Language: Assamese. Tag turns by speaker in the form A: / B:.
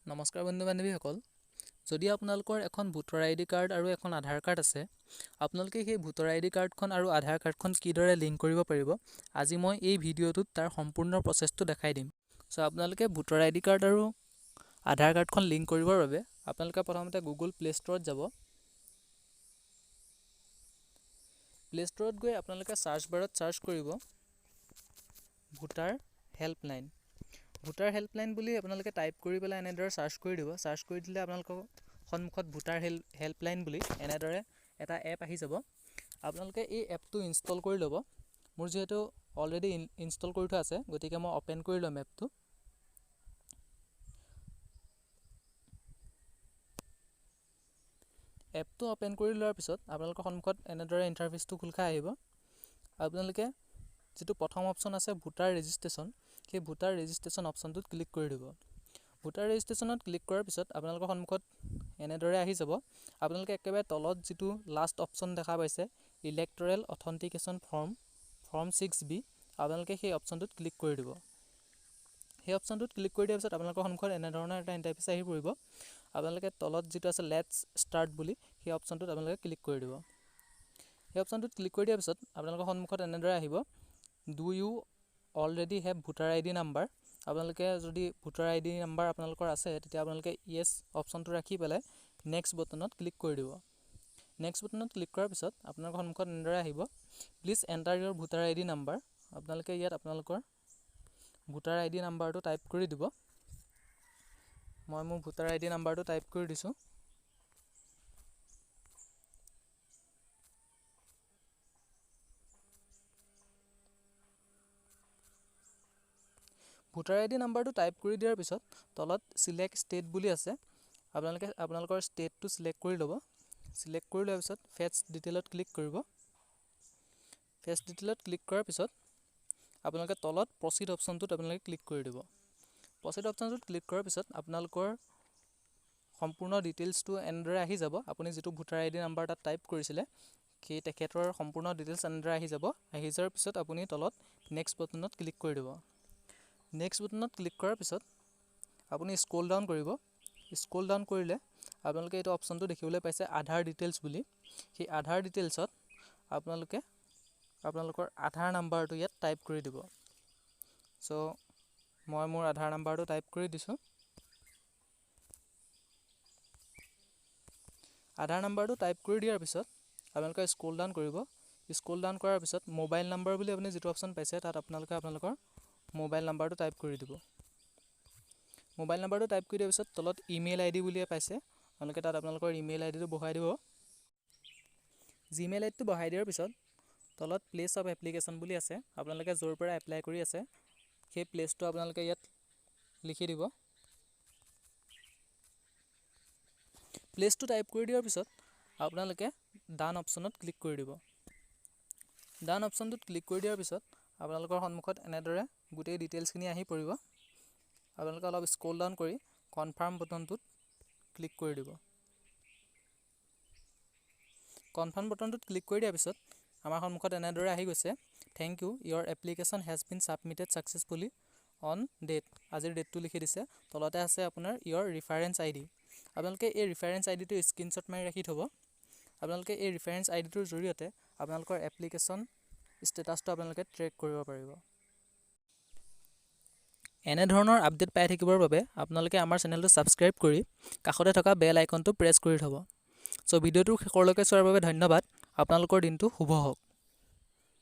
A: নমস্কাৰ বন্ধু বান্ধৱীসকল, যদি আপোনালোকৰ এখন ভোটাৰ আইডি কাৰ্ড আৰু এখন আধাৰ কাৰ্ড আছে, আপোনালোকে সেই ভোটাৰ আইডি কাৰ্ডখন আৰু আধাৰ কাৰ্ডখন কিদৰে লিংক কৰিব পাৰিব, আজি মই এই ভিডিঅ'টোত তাৰ সম্পূৰ্ণ প্ৰচেছটো দেখাই দিম। আপোনালোকে ভোটাৰ আইডি কাৰ্ড আৰু আধাৰ কাৰ্ডখন লিংক কৰিবৰ বাবে আপোনালোকে প্ৰথমতে গুগল প্লে ষ্ট'ৰত যাব। প্লে ষ্ট'ৰত গৈ আপোনালোকে চাৰ্চ বাৰত চাৰ্চ কৰিব ভোটাৰ হেল্পলাইন। ভোটাৰ হেল্পলাইন বুলি আপোনালোকে টাইপ কৰি পেলাই এনেদৰে চাৰ্চ কৰি দিব। চাৰ্চ কৰি দিলে আপোনালোকৰ সন্মুখত ভোটাৰ হেল্পলাইন বুলি এনেদৰে এটা এপ আহি যাব। আপোনালোকে এই এপটো ইনষ্টল কৰি ল'ব। মোৰ যিহেতু অলৰেডি ইনষ্টল কৰি থোৱা আছে, গতিকে মই অ'পেন কৰি ল'ম এপটো। এপটো অ'পেন কৰি লোৱাৰ পিছত আপোনালোকৰ সন্মুখত এনেদৰে ইণ্টাৰফেচটো খোল খাই আহিব। আপোনালোকে যিটো প্ৰথম অপশ্যন আছে ভোটাৰ ৰেজিষ্ট্ৰেশ্যন, সেই ভোটাৰ ৰেজিষ্ট্ৰেশ্যন অপশ্যনটোত ক্লিক কৰি দিব। ভোটাৰ ৰেজিষ্ট্ৰেশ্যনত ক্লিক কৰাৰ পিছত আপোনালোকৰ সন্মুখত এনেদৰে আহি যাব। আপোনালোকে একেবাৰে তলত যিটো লাষ্ট অপশ্যন দেখা পাইছে ইলেক্টৰেল অথেণ্টিকেশ্যন ফৰ্ম 6B, আপোনালোকে সেই অপশ্যনটোত ক্লিক কৰি দিব। সেই অপশ্যনটোত ক্লিক কৰি দিয়াৰ পিছত আপোনালোকৰ সন্মুখত এনেধৰণৰ এটা ইণ্টাৰফেচ আহি পৰিব। আপোনালোকে তলত যিটো আছে লেটছ ষ্টাৰ্ট বুলি, সেই অপশ্যনটোত আপোনালোকে ক্লিক কৰি দিব। সেই অপশ্যনটোত ক্লিক কৰি দিয়াৰ পিছত আপোনালোকৰ সন্মুখত এনেদৰে আহিব do you already have voter ID number. আপোনালোকে যদি ভোটাৰ আইডি নাম্বাৰ আপোনালোকৰ আছে, তেতিয়া আপোনালোকে য়েছ অপশ্যনটো ৰাখি পেলাই নেক্সট বটনত ক্লিক কৰি দিব। নেক্সট বটনত ক্লিক কৰাৰ পিছত আপোনালোকৰ সন্মুখত এনেদৰে আহিব please enter your voter ID number. আপোনালোকে ইয়াত আপোনালোকৰ ভোটাৰ আইডি নাম্বাৰটো টাইপ কৰি দিব। মই মোৰ ভোটাৰ আইডি নাম্বাৰটো টাইপ কৰি দিছোঁ। ভোটাৰ আইডি নাম্বাৰটো টাইপ কৰি দিয়াৰ পিছত তলত চিলেক্ট ষ্টেট বুলি আছে, আপোনালোকে আপোনালোকৰ ষ্টেটটো চিলেক্ট কৰি ল'ব। চিলেক্ট কৰি লোৱাৰ পিছত ফেটছ ডিটেইলত ক্লিক কৰিব। ফেটছ ডিটেইলত ক্লিক কৰাৰ পিছত আপোনালোকে তলত প্ৰচিড অপশ্যনটোত আপোনালোকে ক্লিক কৰি দিব। প্ৰচিড অপশ্যনটোত ক্লিক কৰাৰ পিছত আপোনালোকৰ সম্পূৰ্ণ ডিটেইলছটো এনেদৰে আহি যাব। আপুনি যিটো ভোটাৰ আইডি নাম্বাৰ তাত টাইপ কৰিছিলে, সেই তেখেতৰ সম্পূৰ্ণ ডিটেইলছ এনেদৰে আহি যাব। আহি যোৱাৰ পিছত আপুনি তলত নেক্সট বটনত ক্লিক কৰি দিব। নেক্সট বটনত ক্লিক কৰাৰ পিছত আপুনি স্ক্ৰল ডাউন কৰিব। স্ক্ৰল ডাউন কৰিলে আপোনালোকে এইটো অপশ্যনটো দেখিবলৈ পাইছে আধাৰ ডিটেইলছ বুলি। সেই আধাৰ ডিটেইলছত আপোনালোকে আপোনালোকৰ আধাৰ নাম্বাৰটো ইয়াত টাইপ কৰি দিব। মই মোৰ আধাৰ নাম্বাৰটো টাইপ কৰি দিছোঁ। আধাৰ নাম্বাৰটো টাইপ কৰি দিয়াৰ পিছত আপোনালোকে স্ক্ৰল ডাউন কৰিব। স্ক্ৰল ডাউন কৰাৰ পিছত মোবাইল নাম্বাৰ বুলি আপুনি যিটো অপশ্যন পাইছে, তাত আপোনালোকে আপোনালোকৰ মোবাইল নাম্বাৰটো টাইপ কৰি দিব। মোবাইল নাম্বাৰটো টাইপ কৰি দিয়াৰ পিছত তলত ইমেইল আইডি বুলিয়ে পাইছে, আপোনালোকে তাত আপোনালোকৰ ইমেইল আইডিটো বহাই দিব। জিমেইল আইডিটো বহাই দিয়াৰ পিছত তলত প্লেচ অফ এপ্লিকেশ্যন বুলি আছে, আপোনালোকে য'ৰ পৰা এপ্লাই কৰি আছে সেই প্লেচটো আপোনালোকে ইয়াত লিখি দিব। প্লেচটো টাইপ কৰি দিয়াৰ পিছত আপোনালোকে ডান অপশ্যনত ক্লিক কৰি দিব। ডান অপশ্যনটোত ক্লিক কৰি দিয়াৰ পিছত আপোনালোকৰ সন্মুখত এনেদৰে গোটেই ডিটেইলছখিনি আহি পৰিব। আপোনালোকে অলপ স্ক্ৰল ডাউন কৰি কনফাৰ্ম বটনটোত ক্লিক কৰি দিব। কনফাৰ্ম বটনটোত ক্লিক কৰি দিয়াৰ পিছত আমাৰ সন্মুখত এনেদৰে আহি গৈছে thank you your application has been submitted successfully on date. আজিৰ ডেটটো লিখি দিছে। তলতে আছে আপোনাৰ ইয়ৰ ৰিফাৰেঞ্চ আই ডি। আপোনালোকে এই ৰিফাৰেঞ্চ আই ডিটো স্ক্ৰীনশ্বট মাৰি ৰাখি থ'ব। আপোনালোকে এই ৰিফাৰেঞ্চ আই ডিটোৰ জৰিয়তে আপোনালোকৰ এপ্লিকেশ্যন ষ্টেটাছটো আপোনালোকে ট্ৰেক কৰিব পাৰিব। এনেধৰণৰ আপডেট পাই থাকিবৰ বাবে আপোনালোকে আমাৰ চেনেলটো ছাবস্ক্ৰাইব কৰি কাষতে থকা বেল আইকনটো প্ৰেছ কৰি থ'ব। ভিডিঅ'টো শেষলৈকে চোৱাৰ বাবে ধন্যবাদ। আপোনালোকৰ দিনটো শুভ হওক।